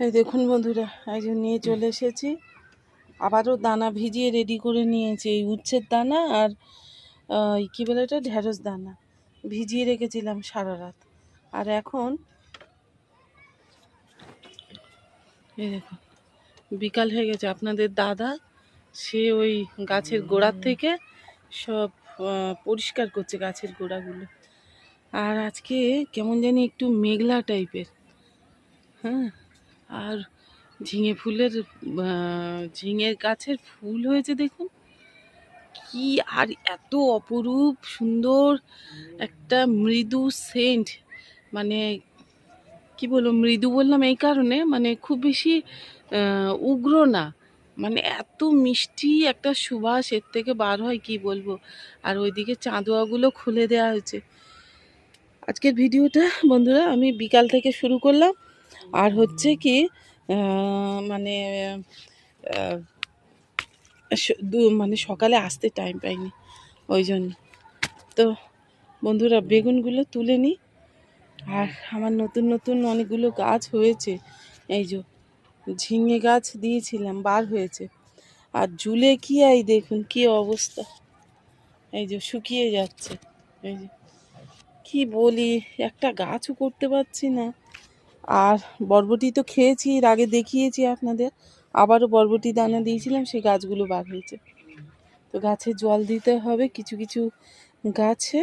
এই দেখুন বন্ধুরা, এই যে নিয়ে চলে এসেছি। আবারও দানা ভিজিয়ে রেডি করে নিয়েছি। এই উচ্ছের দানা আর কী বলে এটা, ঢ্যাঁড়স দানা ভিজিয়ে রেখেছিলাম সারা রাত। আর এখন এই দেখুন বিকাল হয়ে গেছে। আপনাদের দাদা সে ওই গাছের গোড়ার থেকে সব পরিষ্কার করছে গাছের গোড়াগুলো। আর আজকে কেমন জানি একটু মেঘলা টাইপের। হ্যাঁ, আর ঝিঙে গাছের ফুল হয়েছে দেখুন কি, আর এত অপরূপ সুন্দর একটা মৃদু সেন্ট। মানে কি বলবো, মৃদু বললাম এই কারণে, মানে খুব বেশি উগ্র না, মানে এত মিষ্টি একটা সুবাস এর থেকে বার হয় কি বলবো। আর ওইদিকে চাঁদোয়াগুলো খুলে দেওয়া হয়েছে। আজকের ভিডিওটা বন্ধুরা আমি বিকাল থেকে শুরু করলাম। আর হচ্ছে কি মানে মানে সকালে আসতে টাইম পাইনি, ওই জন্য। তো বন্ধুরা বেগুনগুলো তুলে নিই। আর আমার নতুন নতুন অনেকগুলো গাছ হয়েছে। এই যে ঝিঙে গাছ দিয়েছিলাম, বার হয়েছে। আর ঝুলে কি এই দেখুন কি অবস্থা, এই যে শুকিয়ে যাচ্ছে। এই যে কি বলি, একটা গাছও করতে পারছি না। আর বরবটি তো খেয়েছি, এর আগে দেখিয়েছি আপনাদের। আবারও বরবটি দানা দিয়েছিলাম, সেই গাছগুলো বার হয়েছে। তো গাছে জল দিতে হবে কিছু কিছু গাছে।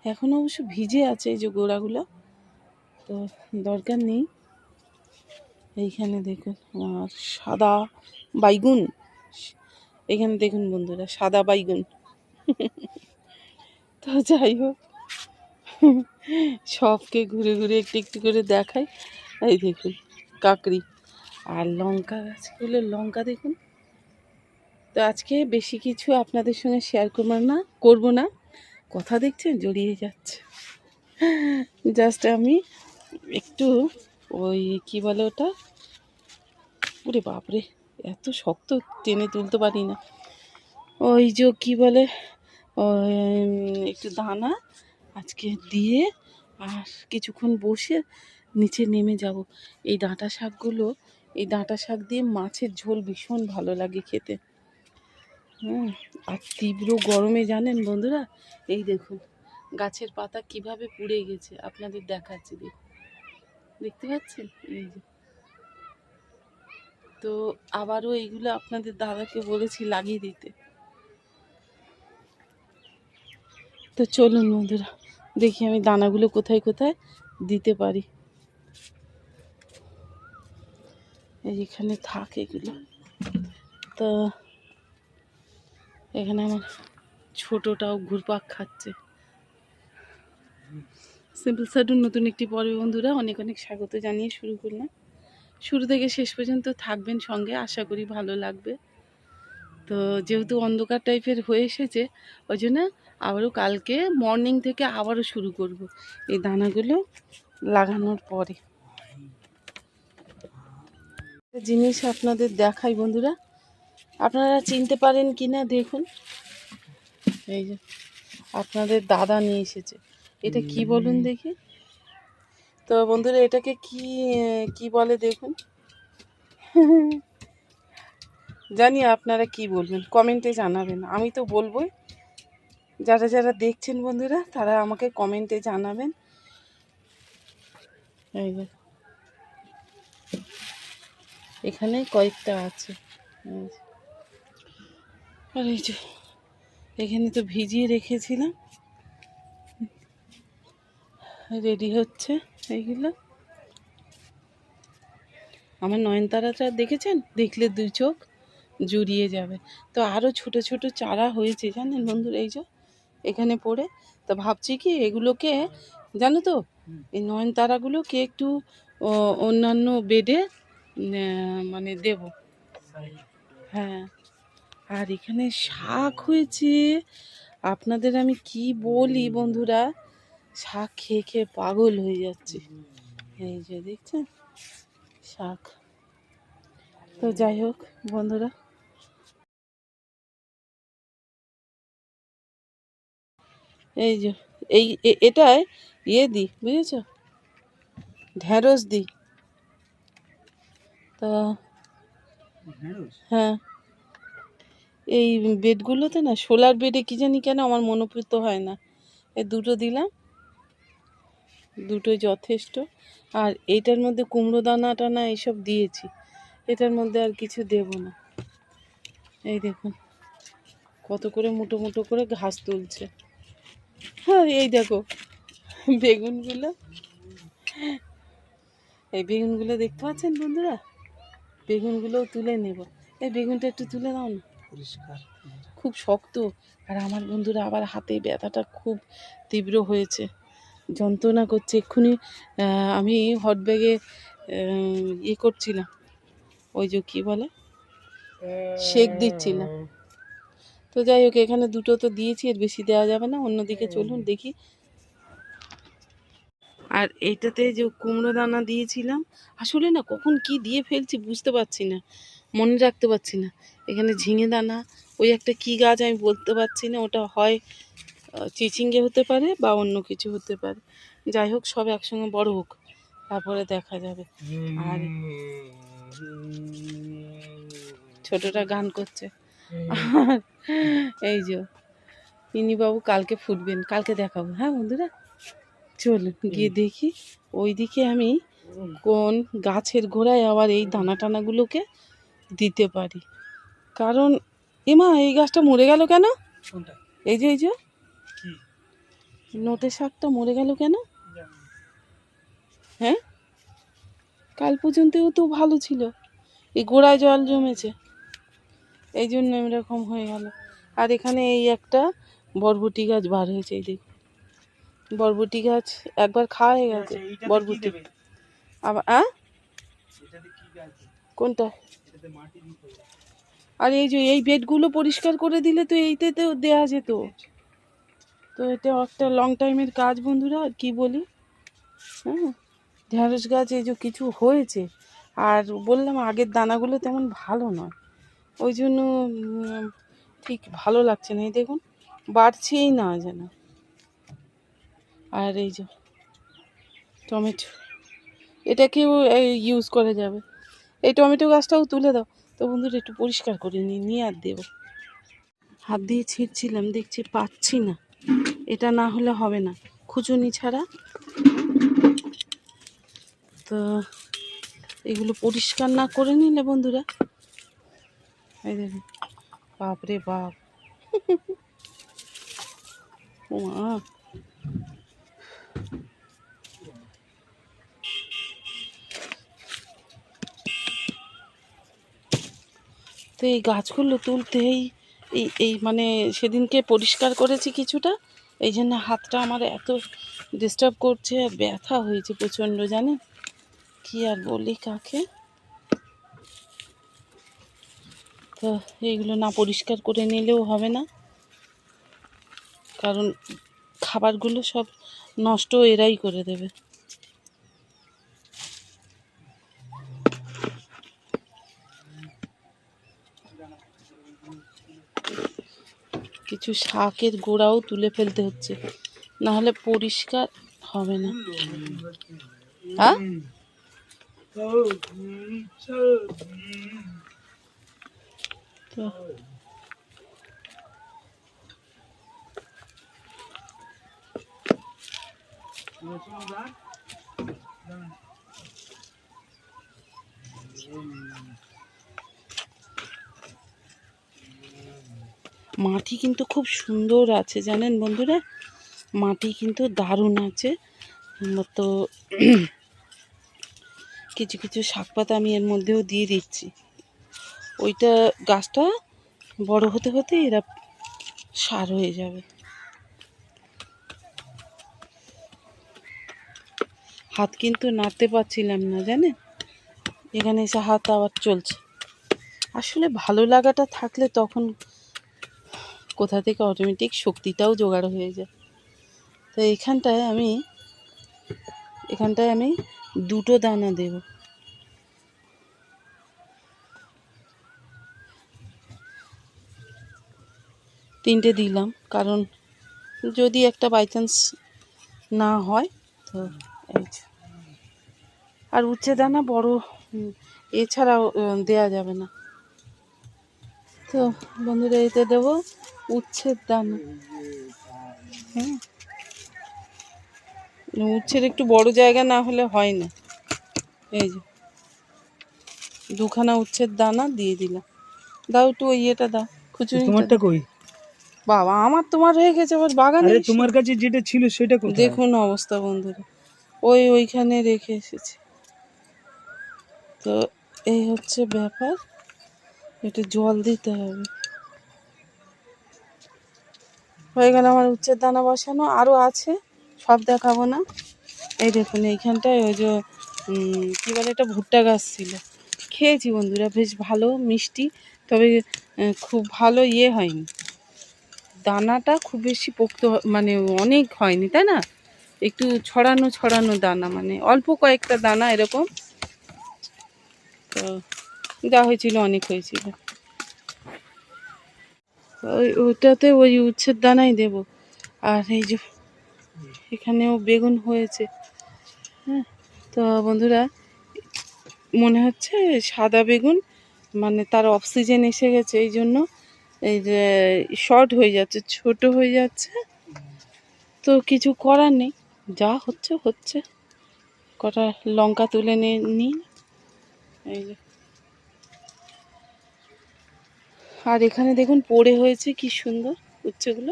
এখন অবশ্য ভিজে আছে এই যে গোড়াগুলো, তো দরকার নেই। এইখানে দেখুন আমার সাদা বাইগুন, এখানে দেখুন বন্ধুরা সাদা বাইগুন। তো যাই হোক, সবকে ঘুরে ঘুরে একটু একটু করে দেখাই। এই দেখুন কাকড়ি আর লঙ্কা গাছগুলো, লঙ্কা দেখুন। তো আজকে বেশি কিছু আপনাদের সঙ্গে শেয়ার করবো না। কথা দেখছেন জড়িয়ে যাচ্ছে। জাস্ট আমি একটু ওই কি বলে ওটা, ওরে বাপরে এত শক্ত, টেনে তুলতে পারি না। ওই যে কি বলে, একটু দানা আজকে দিয়ে আর কিছুক্ষণ বসে নিচে নেমে যাব। এই ডাঁটা শাকগুলো, এই ডাঁটা শাক দিয়ে মাছের ঝোল ভীষণ ভালো লাগে খেতে। আর তীব্র গরমে জানেন বন্ধুরা, এই দেখুন গাছের পাতা কিভাবে পুড়ে গেছে আপনাদের দেখাচ্ছি। দেখতে পাচ্ছেন এই যে। তো আবারও এইগুলো আপনাদের দাদাকে বলেছি লাগিয়ে দিতে। তো চলুন বন্ধুরা, দেখি আমি দানাগুলো কোথায় কোথায় দিতে পারি। এইখানে থাক এগুলো। তো এখানে আমার ছোটোটাও ঘুরপাক খাচ্ছে। সিম্পল সাডুন নতুন একটি পর্বে বন্ধুরা অনেক অনেক স্বাগত জানিয়ে শুরু করলাম। শুরু থেকে শেষ পর্যন্ত থাকবেন সঙ্গে, আশা করি ভালো লাগবে। তো যেহেতু অন্ধকার টাইপের হয়ে এসেছে, ওই জন্য আবারও কালকে মর্নিং থেকে আবারও শুরু করব এই দানাগুলো লাগানোর পরে। জিনিস আপনাদের দেখাই বন্ধুরা, আপনারা চিনতে পারেন কি না দেখুন। এই যে আপনাদের দাদা নিয়ে এসেছে, এটা কি বলুন দেখি। তো বন্ধুরা এটাকে কি কি বলে দেখুন। জানি আপনারা কি বলবেন, কমেন্টে জানাবেন। আমি তো বলবোই, যারা যারা দেখছেন বন্ধুরা তারা আমাকে কমেন্টে জানাবেন। এই যে এখানে কয়েকটা আছে। আর এই যে এখানে তো ভিজিয়ে রেখেছিলাম, রেডি হচ্ছে এইগুলো। আমার নয়নতারাটা দেখেছেন, দেখলে দুই চোখ জুড়িয়ে যাবে। তো আরও ছোট ছোট চারা হয়েছে জানেন বন্ধুরা, এই যে এখানে পড়ে। তো ভাবছি কি এগুলোকে, জানো তো, এই নয়নতারাগুলোকে একটু অন্যান্য বেডে মানে দেব। হ্যাঁ, আর এখানে শাক হয়েছে, আপনাদের আমি কি বলি বন্ধুরা, শাক খেয়ে খেয়ে পাগল হয়ে যাচ্ছে। এই যে দেখছেন শাক। তো যাই হোক বন্ধুরা, এই যে এটায় ইয়ে দিই বুঝেছ, ঢ্যাঁড়স দিই। তা হ্যাঁ, এই বেডগুলোতে না, সোলার বেডে কী জানি কেন আমার মনোপুত হয় না। এই দুটো দিলাম, দুটোই যথেষ্ট। আর এইটার মধ্যে কুমড়ো দানা টানা এইসব দিয়েছি, এটার মধ্যে আর কিছু দেব না। এই দেখুন কত করে মুটো মুটো করে ঘাস তুলছে। হ্যাঁ, এই দেখো বেগুনগুলো, এই বেগুনগুলো দেখতে পাচ্ছেন বন্ধুরা? বেগুনগুলোও তুলে নেব। এই বেগুনটা একটু তুলে দাও না, খুব শক্ত। আর আমার বন্ধুরা আবার হাতে ব্যথাটা খুব তীব্র হয়েছে, যন্ত্রণা করছে। এক্ষুনি আমি হট ব্যাগে ইয়ে করছিলাম, ওই যে কী বলে, শেক দিচ্ছিলাম। তো যাই হোক, এখানে দুটো তো দিয়েছি, এর বেশি দেওয়া যাবে না। অন্যদিকে চলুন দেখি। আর এইটাতে যে কুমড়ো দানা দিয়েছিলাম, আসলে না কখন কি দিয়ে ফেলছি বুঝতে পারছি না, মনে রাখতে পারছি না। এখানে ঝিঙে দানা, ওই একটা কি গাছ আমি বলতে পারছি না, ওটা হয় চিচিঙ্গে হতে পারে বা অন্য কিছু হতে পারে। যাই হোক, সব একসঙ্গে বড় হোক, তারপরে দেখা যাবে। আর ছোটটা গান করছে। আর এই যে ইনিবাবু কালকে ফুটবেন, কালকে দেখাবো। হ্যাঁ বন্ধুরা, চলুন গিয়ে দেখি ওইদিকে আমি কোন গাছের গোড়ায় আবার এই দানা টানাগুলোকে দিতে পারি। কারণ এমা, এই গাছটা মরে গেল কেন? এই যে নটে শাকটা মরে গেল কেন? হ্যাঁ, কাল পর্যন্তও তো ভালো ছিল, এই গোড়ায় জল জমেছে, এই জন্য এরকম হয়ে গেল। আর এখানে এই একটা বরবটি গাছ বার হয়েছে, এই দেখুন বরবটি গাছ একবার খাওয়া হয়ে গেছে বরবটি। আবার কোনটা? আর এই যে এই বেডগুলো পরিষ্কার করে দিলে তো এইটাতেও দেওয়া যেত। তো এটা একটা লং টাইমের কাজ বন্ধুরা, আর কি বলি। হ্যাঁ, ঢ্যাঁড়স গাছ এই যে কিছু হয়েছে, আর বললাম আগের দানাগুলো তেমন ভালো নয়, ওই জন্য ঠিক ভালো লাগছে না। এই দেখুন বাড়ছেই না যেন। আর এই যে টমেটো, এটাকেও ইউজ করা যাবে। এই টমেটো গাছটাও তুলে দাও তো বন্ধুরা, একটু পরিষ্কার করে নিয়ে আর দেবো। হাত দিয়ে ছিঁড়ছিলাম, দেখছি পাচ্ছি না, এটা না হলে হবে না খুঁজুনি ছাড়া। তো এগুলো পরিষ্কার না করে নিলে বন্ধুরা, এই দেখুন, বাপরে বাপ, ও মা, তো এই গাছগুলো তুলতেই এই মানে সেদিনকে পরিষ্কার করেছি কিছুটা, এই জন্য হাতটা আমার এত ডিস্টার্ব করছে, আর ব্যথা হয়েছে প্রচণ্ড, জানেন কি আর বলি কাকে। তো এইগুলো না পরিষ্কার করে নিলেও হবে না, কারণ খাবারগুলো সব নষ্ট এরাই করে দেবে। কিছু শাকের গোড়াও তুলে ফেলতে হচ্ছে, না হলে পরিষ্কার হবে না। হ্যাঁ, তো মাটি কিন্তু খুব সুন্দর আছে জানেন বন্ধুরা, মাটি কিন্তু দারুণ আছে। তো কিছু কিছু শাক পাতা আমি এর মধ্যেও দিয়ে দিচ্ছি, ওইটা গাছটা বড় হতে হতে এরা সার হয়ে যাবে। হাত কিন্তু নাড়তে পারছিলাম না জানেন, এখানে এসে হাত আবার চলছে। আসলে ভালো লাগাটা থাকলে তখন কোথা থেকে অটোমেটিক শক্তিটাও জোগাড় হয়ে যায়। তো এখানটায় আমি দুটো দানা দেব। তিনটে দিলাম, কারণ যদি একটা বাই চান্স না হয় তো এই যে। আর উচ্ছে দানা বড় এছাড়াও দেয়া যাবে না। তো বন্ধুরা এতে দেবো উচ্ছের দানা। হ্যাঁ, উচ্ছের একটু বড় জায়গা না হলে হয় না। এই যে 2খানা উচ্ছের দানা দিয়ে দিলাম। দাও একটু ওই ইয়েটা দাও, খুচুরি। তোমারটা কই? বাবা, আমার তোমার হয়ে গেছে আবার বাগানে। আরে তোমার কাছে যেটা ছিল সেটা কোথায়? দেখুন অবস্থা বন্ধুরা, ওইখানে রেখে এসেছি। তো এই হচ্ছে ব্যাপার, একটু জল দিতে হবে। হয়ে গেল আমার উচ্ছের দানা বসানো, আরও আছে, সব দেখাবো না। এই দেখুন এইখানটায় ওই যে কী বলে, এটা ভুট্টা গাছ ছিল, খেয়েছি বন্ধুরা, বেশ ভালো মিষ্টি, তবে খুব ভালো ইয়ে হয়নি, দানাটা খুব বেশি পোক্ত মানে অনেক হয়নি, তাই না? একটু ছড়ানো ছড়ানো দানা, মানে অল্প কয়েকটা দানা এরকম। তো যা হয়েছিল অনেক হয়েছিল। ওটাতে ওই উচ্ছের দানাই দেব। আর এই যে এখানেও বেগুন হয়েছে। হ্যাঁ, তো বন্ধুরা মনে হচ্ছে সাদা বেগুন, মানে তার অক্সিজেন এসে গেছে, এই জন্য এই যে শর্ট হয়ে যাচ্ছে, ছোট হয়ে যাচ্ছে। তো কিছু করার নেই, যা হচ্ছে হচ্ছে। কটা লঙ্কা তুলে নিই। এই যে, আর এখানে দেখুন পড়ে হয়েছে কি সুন্দর উচ্ছেগুলো,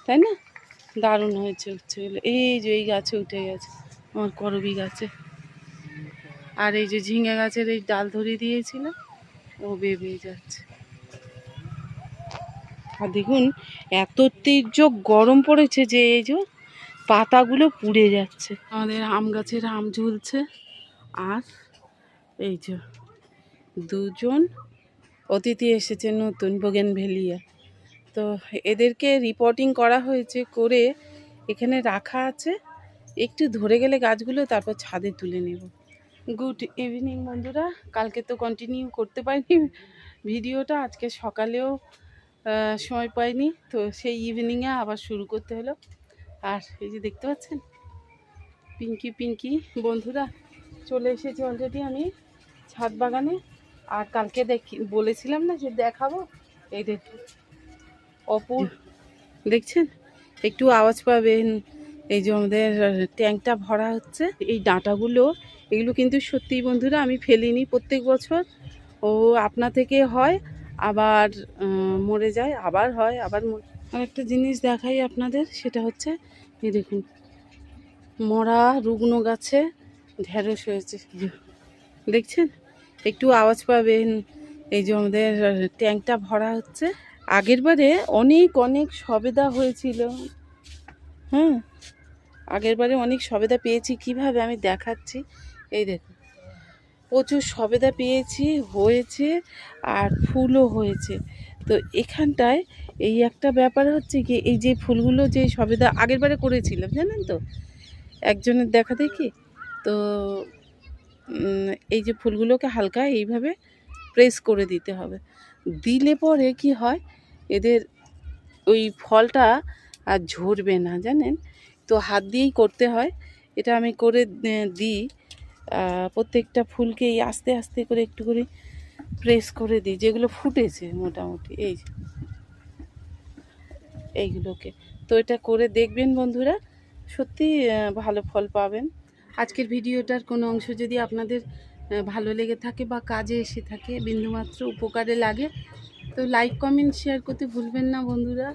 তাই না? দারুণ হয়েছে উচ্ছেগুলো। এই যে এই গাছে উঠে গেছে আমার করবি গাছে। আর এই যে ঝিঙে গাছের এই ডাল ধরিয়ে দিয়েছিল, ও বেবে যাচ্ছে। আর দেখুন এত তীর্য গরম পড়েছে যে এই যে পাতাগুলো পুড়ে যাচ্ছে। আমাদের আম গাছের আম ঝুলছে। আর এই যে 2জন অতিথি এসেছে নতুন, বোগেনভেলিয়া। তো এদেরকে রিপোর্টিং করা হয়েছে, করে এখানে রাখা আছে, একটু ধরে গেলে গাছগুলো তারপর ছাদে তুলে নেব। গুড ইভিনিং বন্ধুরা, কালকে তো কন্টিনিউ করতে পারিনি ভিডিওটা, আজকে সকালেও সময় পাইনি, তো সেই ইভিনিংয়ে আবার শুরু করতে হলো। আর এই যে দেখতে পাচ্ছেন পিঙ্কি বন্ধুরা চলে এসেছে অলরেডি আমি ছাদ বাগানে। আর কালকে বলেছিলাম না যে দেখাবো, এই দেখুন অপূর, দেখছেন একটু আওয়াজ পাবেন, এই যে আমাদের ট্যাঙ্কটা ভরা হচ্ছে। এই ডাঁটাগুলো, এগুলো কিন্তু সত্যিই বন্ধুরা আমি ফেলিনি, প্রত্যেক বছর ও আপনা থেকে হয়, আবার মরে যায়, আবার হয়, আবার আর একটা জিনিস দেখাই আপনাদের, সেটা হচ্ছে এই দেখুন মরা রুগ্ন গাছে ঢেঁড়স হয়েছে, দেখছেন একটু আওয়াজ পাবেন, এই যে আমাদের ট্যাঙ্কটা ভরা হচ্ছে। আগের বারে অনেক সবেদা হয়েছিল। হ্যাঁ, আগের বারে অনেক সবেদা পেয়েছি, কিভাবে আমি দেখাচ্ছি। এই দেখুন প্রচুর সবেদা পেয়েছি, হয়েছে, আর ফুলও হয়েছে। তো এখানটায় এই একটা ব্যাপার হচ্ছে কি, এই যে ফুলগুলো যে সবেদা আগের বারে করেছিলাম জানেন তো, একজনের দেখা দেখি, তো এই যে ফুলগুলোকে হালকা এইভাবে প্রেস করে দিতে হবে, দিলে পরে কি হয়, এদের ওই ফলটা আর ঝরবে না জানেন, তো হাত দিয়েই করতে হয়। এটা আমি করে দিই, প্রত্যেকটা ফুলকেই আস্তে আস্তে করে একটু করে প্রেস করে দিই, যেগুলো ফুটেছে মোটামুটি এইগুলোকে। তো এটা করে দেখবেন বন্ধুরা, সত্যি ভালো ফল পাবেন। আজকের ভিডিওটার কোনো অংশ যদি আপনাদের ভালো লেগে থাকে বা কাজে এসে থাকে, বিন্দুমাত্র উপকারে লাগে, তো লাইক কমেন্ট শেয়ার করতে ভুলবেন না বন্ধুরা।